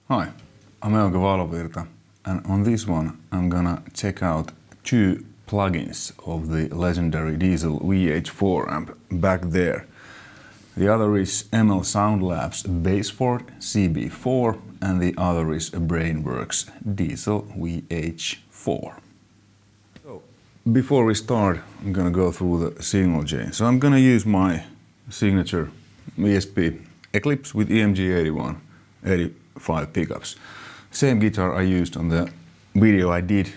Hi, I'm Euge Valovirta, and on this one I'm gonna check out two plugins of the legendary DIEZEL VH4 amp back there. The other is ML Sound Labs Bassford CB4 and the other is Brainworx DIEZEL VH4. So, before we start, I'm gonna go through the signal chain. So I'm gonna use my signature ESP Eclipse with EMG 81, 85 pickups. Same guitar I used on the video I did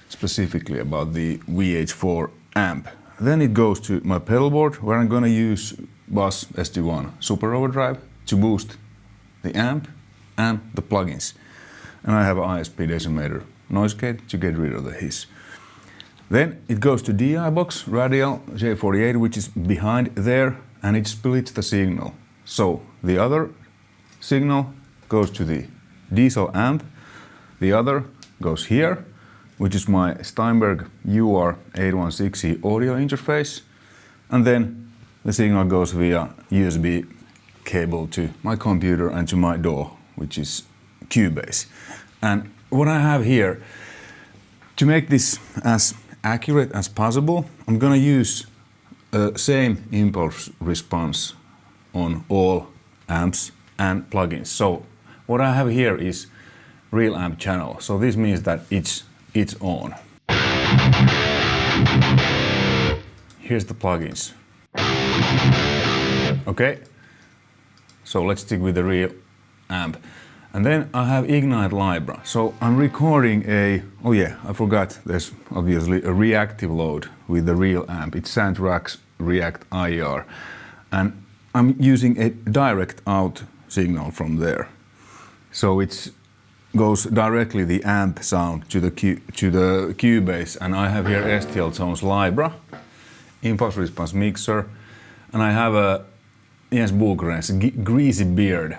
specifically about the VH4 amp. Then it goes to my pedal board where I'm gonna use Boss ST1 Super Overdrive to boost the amp and the plugins. And I have an ISP decimator noise gate to get rid of the hiss. Then it goes to DI box Radial J48, which is behind there, and it splits the signal. So the other signal goes to the DIEZEL amp, the other goes here, which is my Steinberg UR816E audio interface, and then the signal goes via USB cable to my computer and to my DAW, which is Cubase. And what I have here, to make this as accurate as possible, I'm gonna use same impulse response on all amps and plugins. So what I have here is real amp channel. So this means that it's on. Here's the plugins. Okay, so let's stick with the real amp. And then I have Ignite Libra. So I'm recording oh yeah, I forgot, there's obviously a reactive load with the real amp. It's Soundtrax React IR. And I'm using a direct out signal from there. So it goes directly the amp sound to the Cubase, and I have here STL Tones Libra, impulse response mixer, and I have a Jens Buchren's Greasy Beard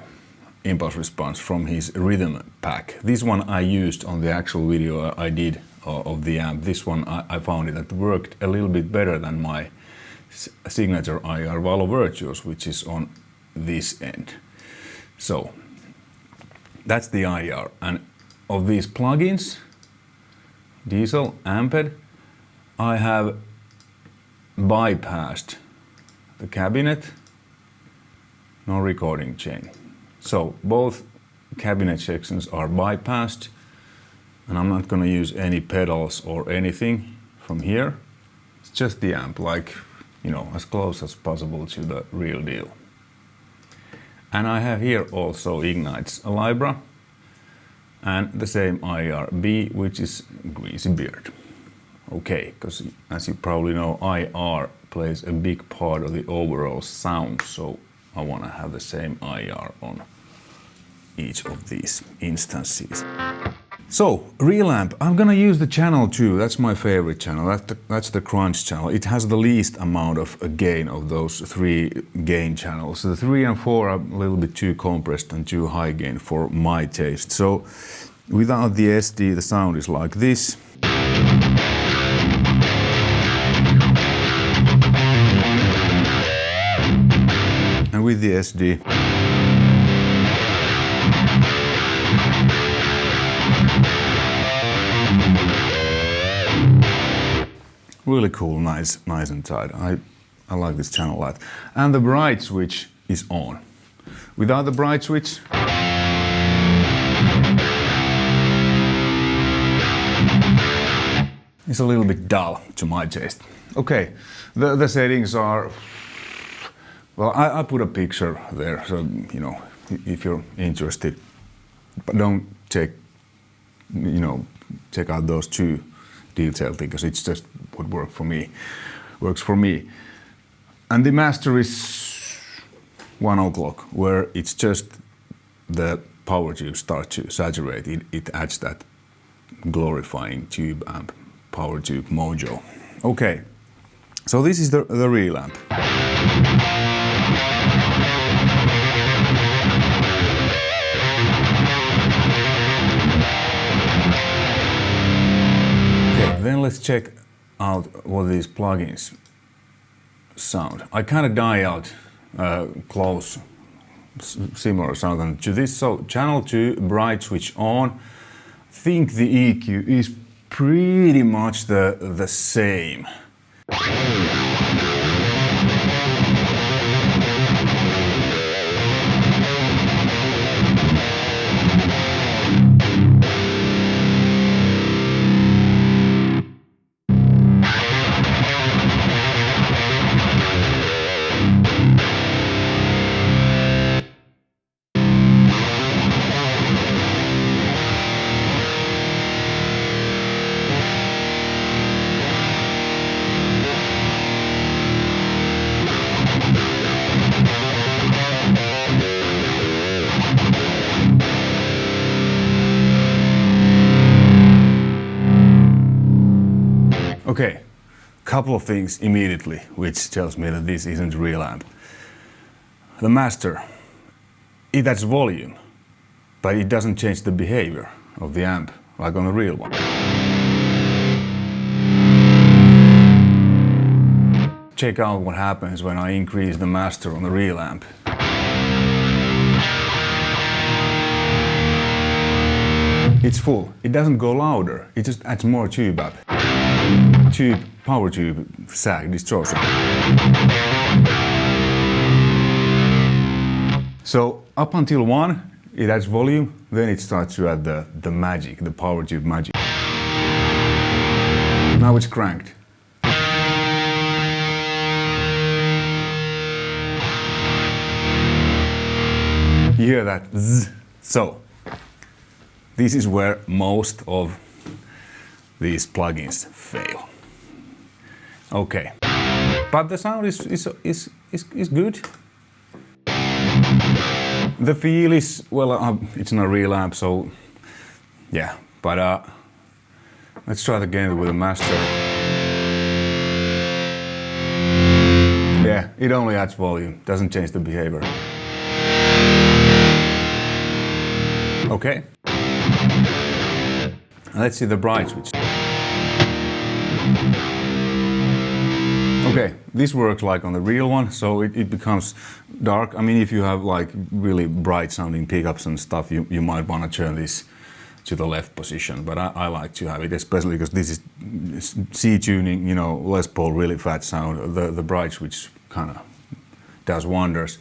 impulse response from his rhythm pack. This one I used on the actual video I did of the amp. This one I found it worked a little bit better than my signature IR Valovirta, which is on this end. So that's the IR, and of these plugins, DIEZEL Amped, I have bypassed the cabinet, no recording chain. So both cabinet sections are bypassed, and I'm not gonna use any pedals or anything from here. It's just the amp, like, you know, as close as possible to the real deal. And I have here also Ignite's Libra and the same IR-B, which is Greasy Beard. Okay, because as you probably know, IR plays a big part of the overall sound, so I want to have the same IR on each of these instances. So, real amp, I'm gonna use the channel 2, that's my favorite channel, that's the crunch channel. It has the least amount of gain of those 3 gain channels. The 3 and 4 are a little bit too compressed and too high gain for my taste. So, without the SD, the sound is like this. And with the SD, really cool, nice and tight. I like this channel a lot. And the bright switch is on. Without the bright switch, it's a little bit dull to my taste. Okay, the settings are, well, I put a picture there, so, you know, if you're interested, but don't check out those 2 detailed because it's just what works for me. And the master is 1 o'clock, where it's just the power tube start to saturate. It adds that glorifying tube amp power tube mojo. Okay, so this is the real amp. Then let's check out what these plugins sound. I kind of dialed close similar sound than to this. So channel 2, bright switch on. I think the EQ is pretty much the same. Okay, couple of things immediately which tells me that this isn't a real amp. The master, it adds volume, but it doesn't change the behavior of the amp like on the real one. Check out what happens when I increase the master on the real amp. It's full. It doesn't go louder, it just adds more tube up. Power tube sag distortion. So up until 1, it adds volume, then it starts to add the magic, the power tube magic. Now it's cranked. You hear that zzz. So this is where most of these plugins fail. Okay, but the sound is good. The feel is, well, it's not a real amp, so yeah, but let's try it again with the master. Yeah, it only adds volume, doesn't change the behavior. Okay, let's see the bright switch. Okay, this works like on the real one, so it becomes dark. I mean, if you have like really bright sounding pickups and stuff, you might want to turn this to the left position, but I like to have it, especially because this is C tuning, you know, Les Paul, really fat sound. The bright switch kind of does wonders.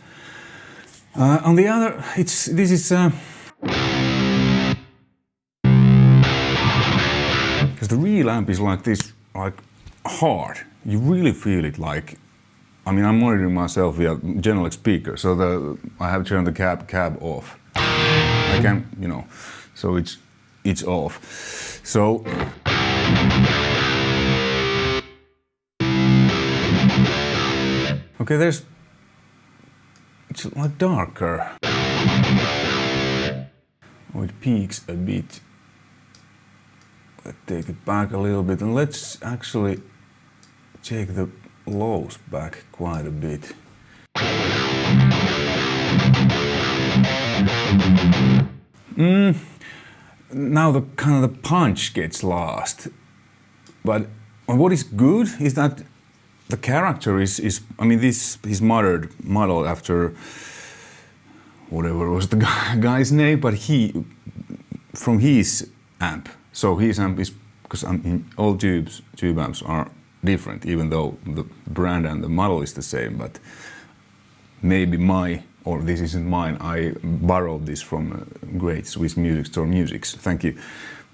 On the other, this is because the real amp is like this, like hard. You really feel it, like, I mean, I'm monitoring myself via generic speaker, so I have turned the cab off. I can, you know, so it's off. So okay, it's like darker. Oh, it peaks a bit. Let's take it back a little bit, and let's actually take the lows back quite a bit. Now the kind of the punch gets lost. But what is good is that the character is I mean, this is modeled after whatever was the guy's name, but from his amp. So his amp is, because I mean, all tube amps are different, even though the brand and the model is the same, but maybe this isn't mine, I borrowed this from a great Swiss music store, MusiX, thank you.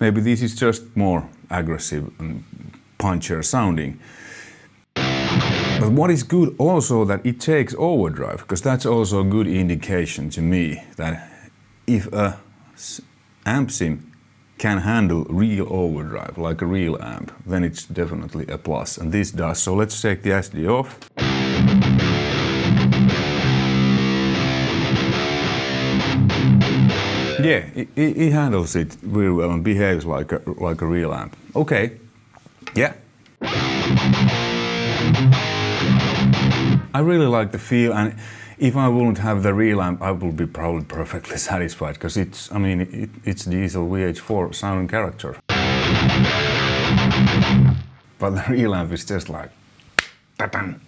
Maybe this is just more aggressive and punchier sounding. But what is good also that it takes overdrive, because that's also a good indication to me that if a amp sim can handle real overdrive, like a real amp, then it's definitely a plus, and this does. So let's take the SD off. Yeah, it handles it really well and behaves like a real amp. Okay, yeah. I really like the feel, and if I wouldn't have the real amp, I would be probably perfectly satisfied, because it's DIEZEL VH4 sound and character. But the real amp is just like ta-tan.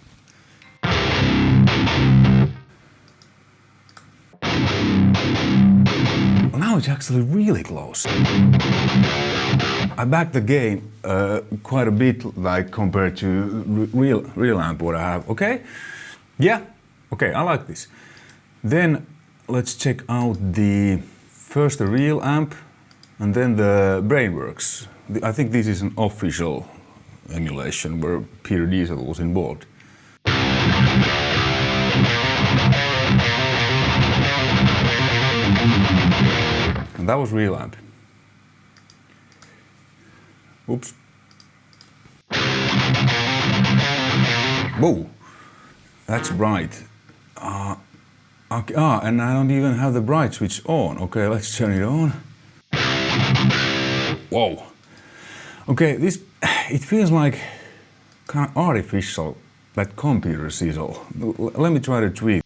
it's actually really close. I backed the gain quite a bit, like compared to real amp what I have. Okay, yeah, okay, I like this. Then let's check out first the real amp and then the Brainworx. I think this is an official emulation where Peter Diesel was involved. And that was real amp. Oops. Whoa, that's bright. Okay, and I don't even have the bright switch on. Okay, let's turn it on. Whoa. Okay, it feels like kind of artificial, that computer sizzle. Let me try to tweak.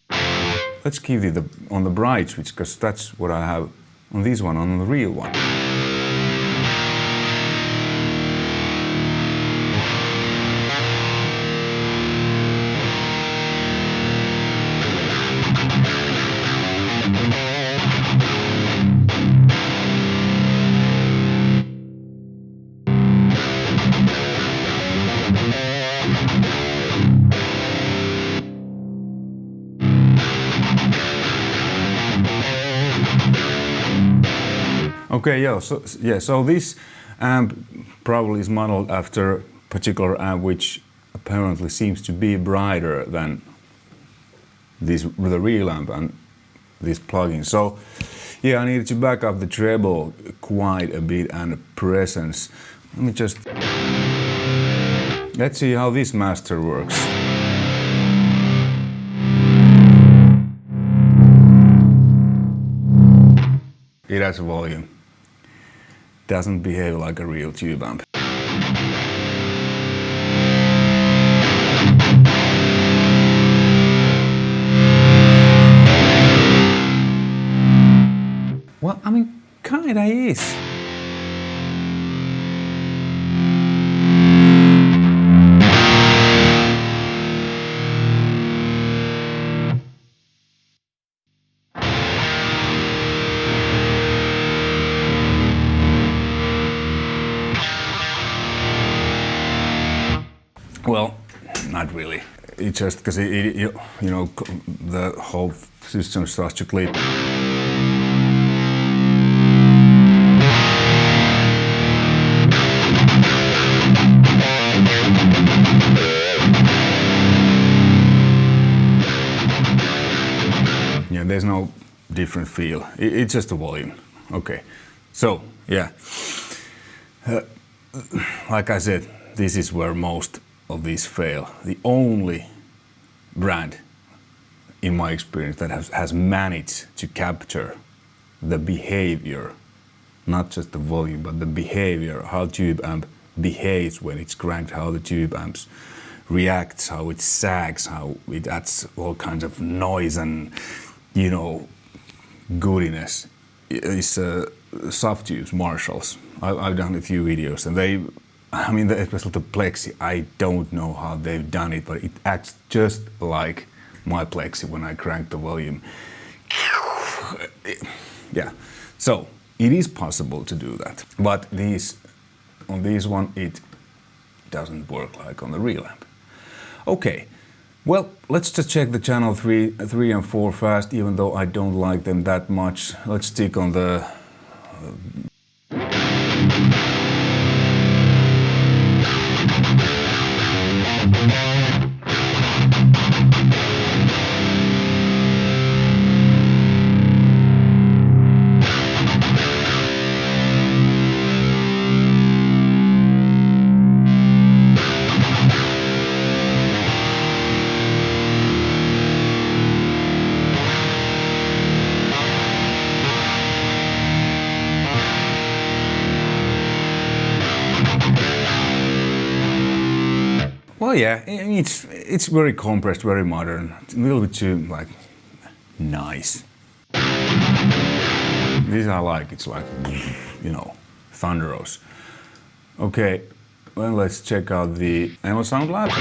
Let's keep it on the bright switch, because that's what I have on this one, on the real one. Okay, so this amp probably is modeled after a particular amp which apparently seems to be brighter than the real amp and this plugin. So yeah, I needed to back up the treble quite a bit and the presence. Let's see how this master works. It has volume. Doesn't behave like a real tube amp. Well, I mean, kinda is. Well, not really. It's just because you know, the whole system starts to clip. Yeah, there's no different feel. It's just a volume. Okay, so yeah, like I said, this is where most of these fail. The only brand, in my experience, that has managed to capture the behavior, not just the volume, but the behavior, how tube amp behaves when it's cranked, how the tube amps reacts, how it sags, how it adds all kinds of noise and, you know, goodiness. It's soft tubes, Marshalls. I've done a few videos and I mean, especially the Plexi, I don't know how they've done it, but it acts just like my Plexi when I crank the volume. Yeah, so it is possible to do that, but on this one, it doesn't work like on the real amp. Okay, well, let's just check the channel 3 and 4 fast, even though I don't like them that much. Let's stick on the well, yeah, it's very compressed, very modern. It's a little bit too, like, nice. This I like, it's like, you know, thunderous. Okay, well, let's check out the Ammo Sound Lab.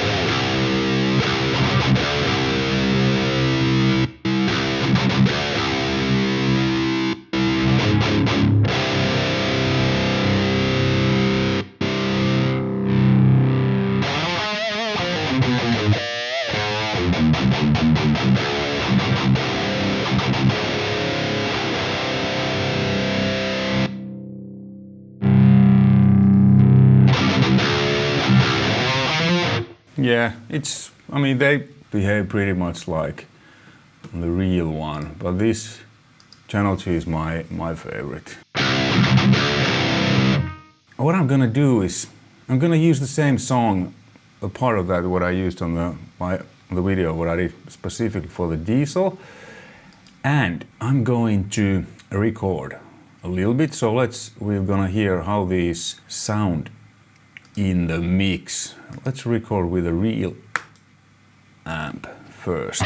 Yeah, I mean, they behave pretty much like the real one, but this Channel 2 is my favorite. What I'm gonna do is, I'm gonna use the same song, a part of that what I used on the video, what I did specifically for the Diesel, and I'm going to record a little bit, so we're gonna hear how these sound in the mix. Let's record with a real amp first.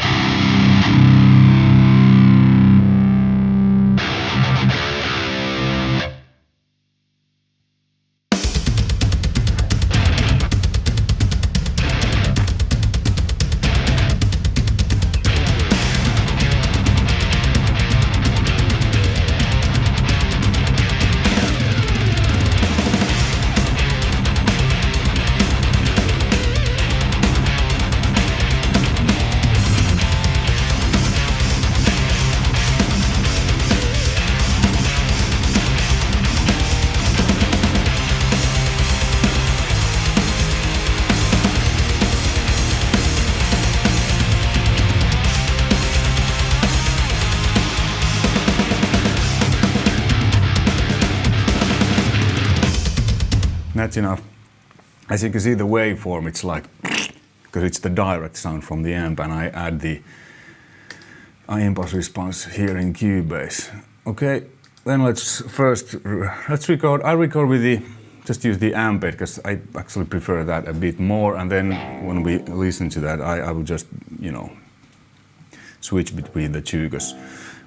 That's enough. As you can see, the waveform, it's like, because it's the direct sound from the amp, and I add the impulse response here in Cubase. Okay, then let's record. I record with just use the amp bed, because I actually prefer that a bit more, and then when we listen to that, I will just, you know, switch between the two, because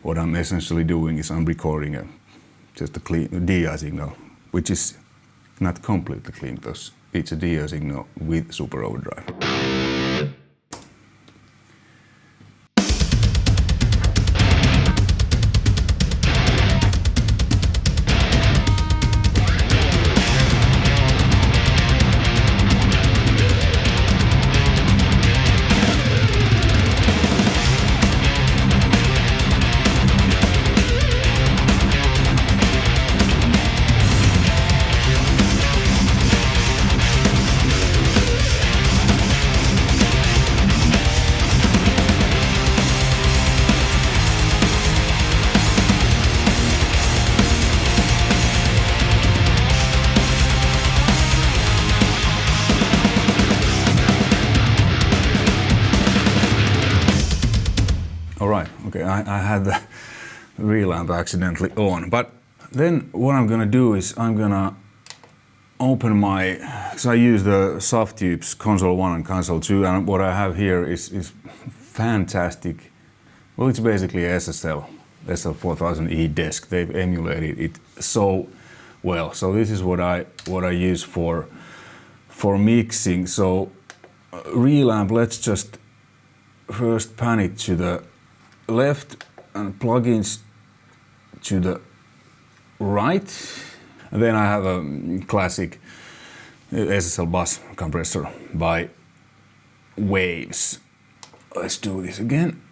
what I'm essentially doing is I'm recording just a clean DI signal, which is not completely clean, because it's a DI signal with super overdrive. Alright, okay, I had the real amp accidentally on, but then what I'm gonna do is I'm gonna open my, because I use the Softube's Console 1 and Console 2, and what I have here is fantastic. Well, it's basically SSL 4000E desk. They've emulated it so well. So this is what I use for mixing. So real amp, let's just first pan it to the left and plugins to the right. And then I have a classic SSL bus compressor by Waves. Let's do this again.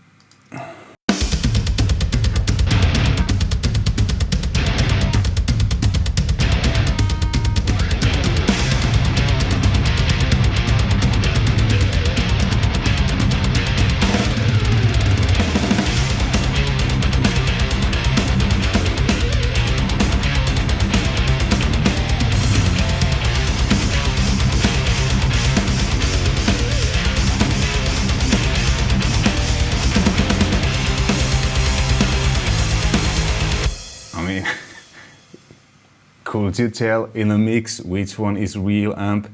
Could you tell in a mix which one is real amp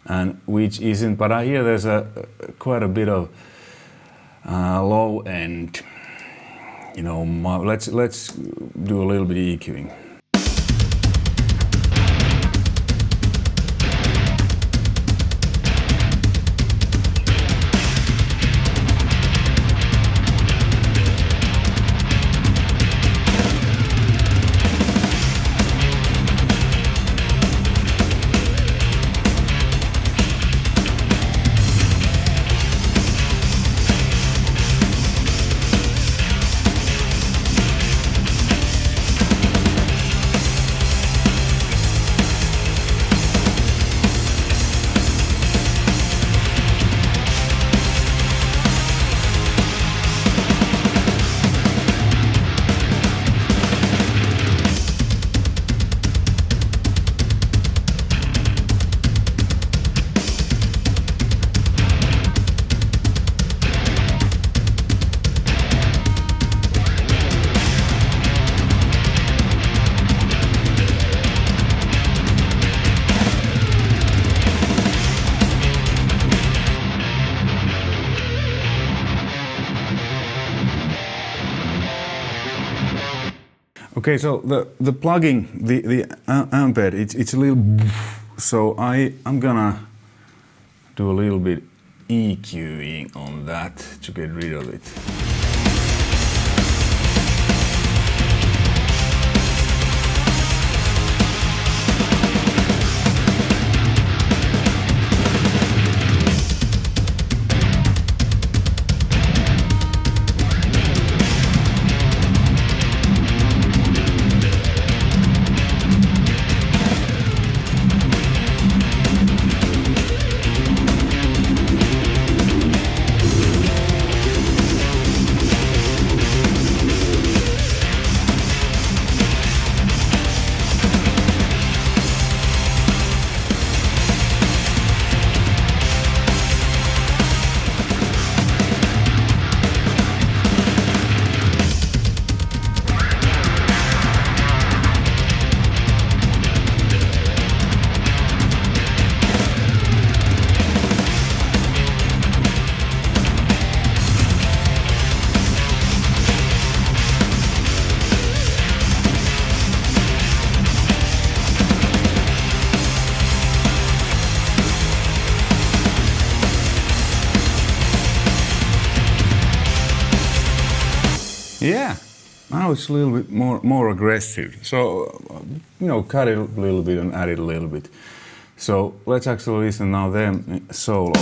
and which isn't? But I hear there's quite a bit of low end. You know, let's do a little bit of EQing. Okay, so the plugging, the amp head, it's a little, so I'm gonna do a little bit EQing on that to get rid of it. Yeah, now it's a little bit more aggressive. So, you know, cut it a little bit and add it a little bit. So let's actually listen now then solo.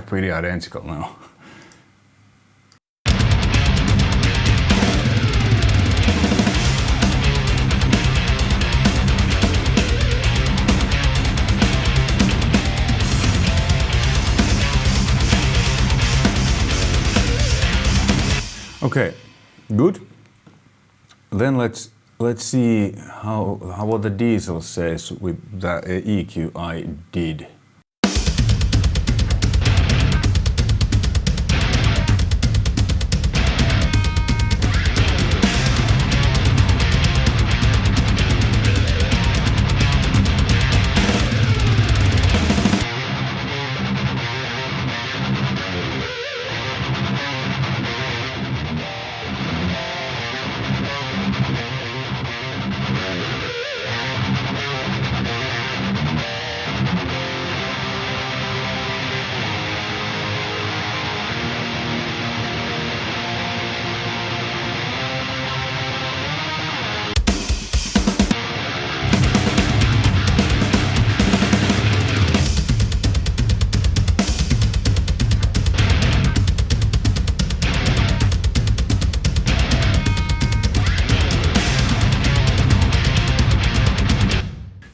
Pretty identical now. Okay, good. Then let's see what the Diesel says with the EQ I did.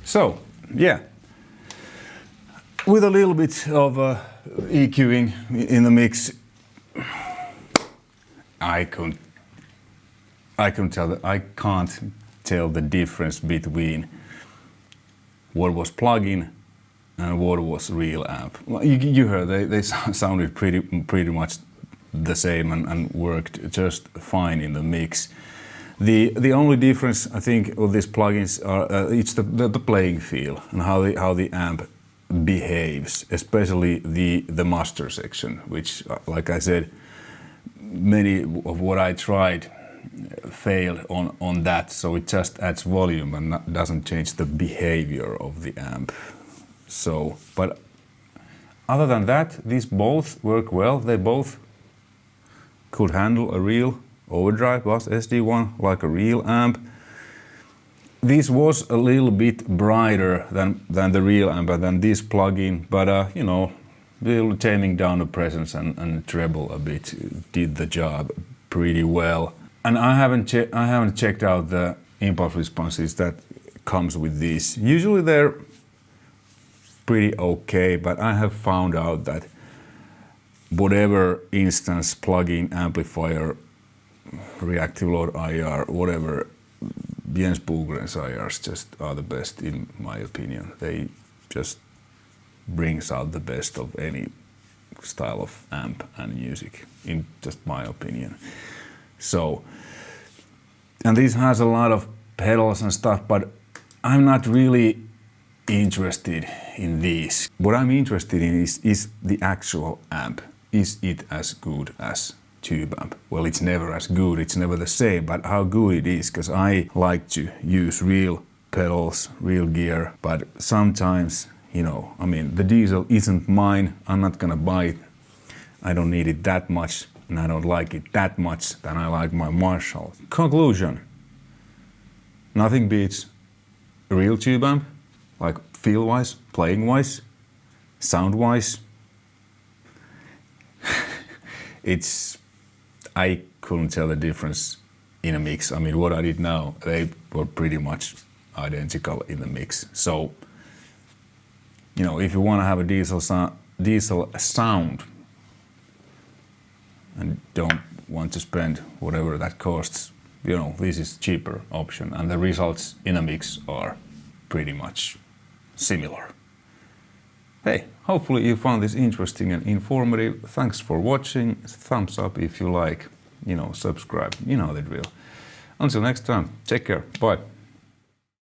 So, yeah, with a little bit of EQing in the mix, I can't tell the difference between what was plug-in and what was real amp. Well, you heard they sounded pretty much the same and worked just fine in the mix. The only difference I think of these plugins are it's the playing feel and how the amp behaves, especially the master section, which, like I said, many of what I tried failed on that, so it just adds volume and doesn't change the behavior of the amp. So, but other than that, these both work well. They both could handle a real overdrive bus SD1 like a real amp. This was a little bit brighter than the real amp and than this plugin, but you know, little taming down the presence and treble a bit did the job pretty well. And I haven't checked out the impulse responses that comes with these. Usually they're pretty okay, but I have found out that whatever instance plug-in amplifier, reactive load IR, whatever, Jens Bogren's IRs just are the best in my opinion. They just brings out the best of any style of amp and music, in just my opinion. So, and this has a lot of pedals and stuff, but I'm not really interested in these. What I'm interested in is the actual amp. Is it as good as tube amp? Well, it's never as good, it's never the same, but how good it is, because I like to use real pedals, real gear, but sometimes, you know, I mean, the diesel isn't mine, I'm not gonna buy it, I don't need it that much, and I don't like it that much, then I like my Marshall. Conclusion: nothing beats a real tube amp, like feel-wise, playing-wise, sound-wise. I couldn't tell the difference in a mix. I mean, what I did now, they were pretty much identical in the mix. So, you know, if you want to have a diesel sound and don't want to spend whatever that costs, you know, this is cheaper option, and the results in a mix are pretty much similar. Hey, hopefully you found this interesting and informative. Thanks for watching. Thumbs up if you like. You know, subscribe. You know the drill. Until next time, take care. Bye.